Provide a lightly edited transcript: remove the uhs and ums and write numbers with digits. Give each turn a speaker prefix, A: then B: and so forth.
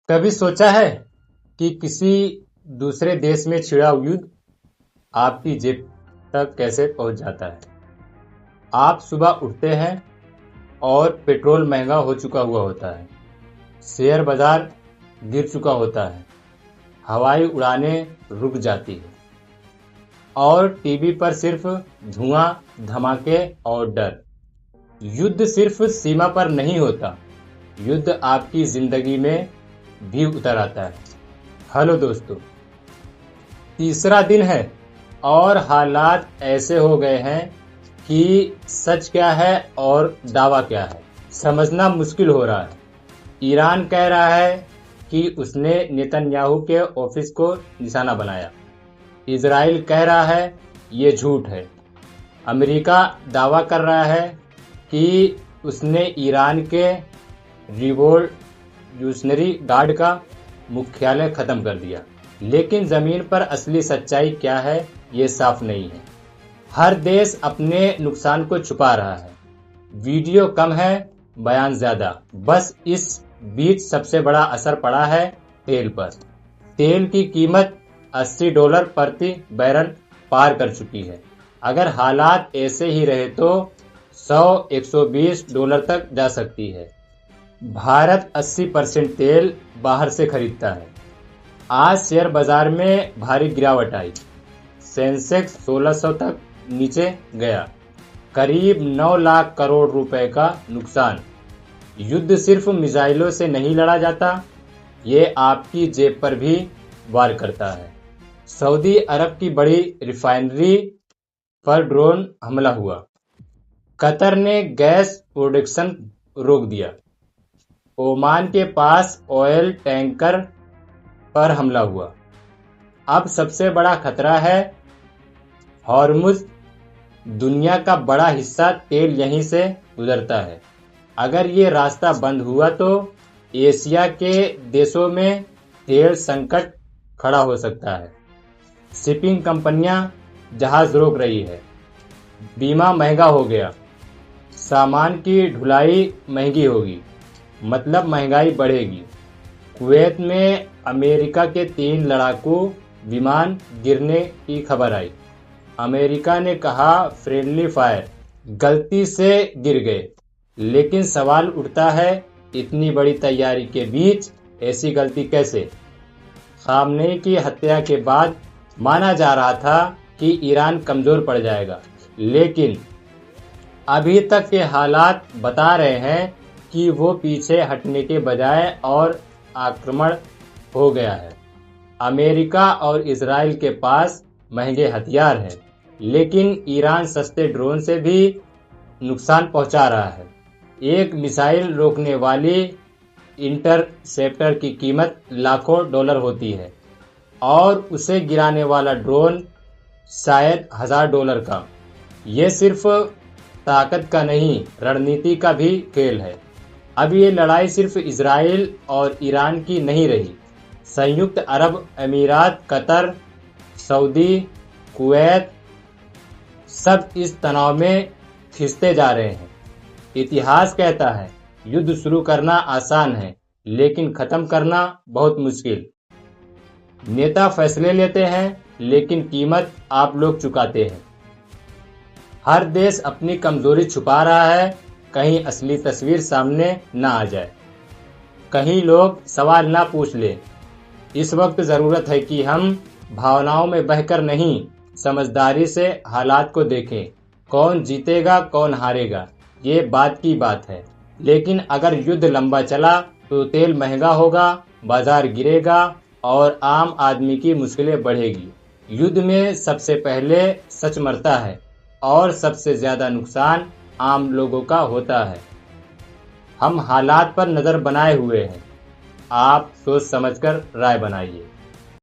A: कभी सोचा है कि किसी दूसरे देश में छिड़ा युद्ध आपकी जेब तक कैसे पहुंच जाता है? आप सुबह उठते हैं और पेट्रोल महंगा हो चुका हुआ होता है, शेयर बाजार गिर चुका होता है, हवाई उड़ानें रुक जाती है और टीवी पर सिर्फ धुआं, धमाके और डर। युद्ध सिर्फ सीमा पर नहीं होता, युद्ध आपकी जिंदगी में भी उतर आता है। हेलो दोस्तों, तीसरा दिन है और हालात ऐसे हो गए हैं कि सच क्या है और दावा क्या है समझना मुश्किल हो रहा है। ईरान कह रहा है कि उसने नेतन्याहू के ऑफिस को निशाना बनाया। इजराइल कह रहा है ये झूठ है। अमेरिका दावा कर रहा है कि उसने ईरान के रिवोल्यूशनरी गार्ड का मुख्यालय खत्म कर दिया, लेकिन जमीन पर असली सच्चाई क्या है ये साफ नहीं है। हर देश अपने नुकसान को छुपा रहा है। वीडियो कम है, बयान ज्यादा। बस इस बीच सबसे बड़ा असर पड़ा है तेल पर। तेल की कीमत $80 प्रति बैरल पार कर चुकी है। अगर हालात ऐसे ही रहे तो $100-120 तक जा सकती है। भारत 80% तेल बाहर से खरीदता है। आज शेयर बाजार में भारी गिरावट आई। सेंसेक्स 1600 तक नीचे गया। करीब 9 लाख करोड़ रुपए का नुकसान। युद्ध सिर्फ मिसाइलों से नहीं लड़ा जाता, ये आपकी जेब पर भी वार करता है। सऊदी अरब की बड़ी रिफाइनरी पर ड्रोन हमला हुआ। कतर ने गैस प्रोडक्शन रोक दिया। ओमान के पास ऑयल टैंकर पर हमला हुआ। अब सबसे बड़ा खतरा है हॉर्मुज। दुनिया का बड़ा हिस्सा तेल यहीं से गुजरता है। अगर ये रास्ता बंद हुआ तो एशिया के देशों में तेल संकट खड़ा हो सकता है। शिपिंग कंपनियां जहाज रोक रही है। बीमा महंगा हो गया। सामान की ढुलाई महंगी होगी, मतलब महंगाई बढ़ेगी। कुवैत में अमेरिका के 3 लड़ाकू विमान गिरने की खबर आई। अमेरिका ने कहा फ्रेंडली फायर, गलती से गिर गए। लेकिन सवाल उठता है, इतनी बड़ी तैयारी के बीच ऐसी गलती कैसे? खामनेई की हत्या के बाद माना जा रहा था कि ईरान कमजोर पड़ जाएगा, लेकिन अभी तक के हालात बता रहे हैं कि वो पीछे हटने के बजाय और आक्रमण हो गया है। अमेरिका और इजराइल के पास महंगे हथियार हैं, लेकिन ईरान सस्ते ड्रोन से भी नुकसान पहुंचा रहा है। एक मिसाइल रोकने वाली इंटरसेप्टर की कीमत लाखों डॉलर होती है और उसे गिराने वाला ड्रोन शायद $1000 का। ये सिर्फ ताकत का नहीं, रणनीति का भी खेल है। अब ये लड़ाई सिर्फ इजराइल और ईरान की नहीं रही। संयुक्त अरब अमीरात, कतर, सऊदी, कुवैत सब इस तनाव में खिंचते जा रहे हैं। इतिहास कहता है युद्ध शुरू करना आसान है, लेकिन खत्म करना बहुत मुश्किल। नेता फैसले लेते हैं, लेकिन कीमत आप लोग चुकाते हैं। हर देश अपनी कमजोरी छुपा रहा है, कहीं असली तस्वीर सामने ना आ जाए, कहीं लोग सवाल ना पूछ ले। इस वक्त जरूरत है कि हम भावनाओं में बहकर नहीं, समझदारी से हालात को देखें। कौन जीतेगा, कौन हारेगा, ये बात की बात है। लेकिन अगर युद्ध लंबा चला तो तेल महंगा होगा, बाजार गिरेगा और आम आदमी की मुश्किलें बढ़ेगी। युद्ध में सबसे पहले सच मरता है और सबसे ज्यादा नुकसान आम लोगों का होता है। हम हालात पर नजर बनाए हुए हैं। आप सोच समझकर राय बनाइए।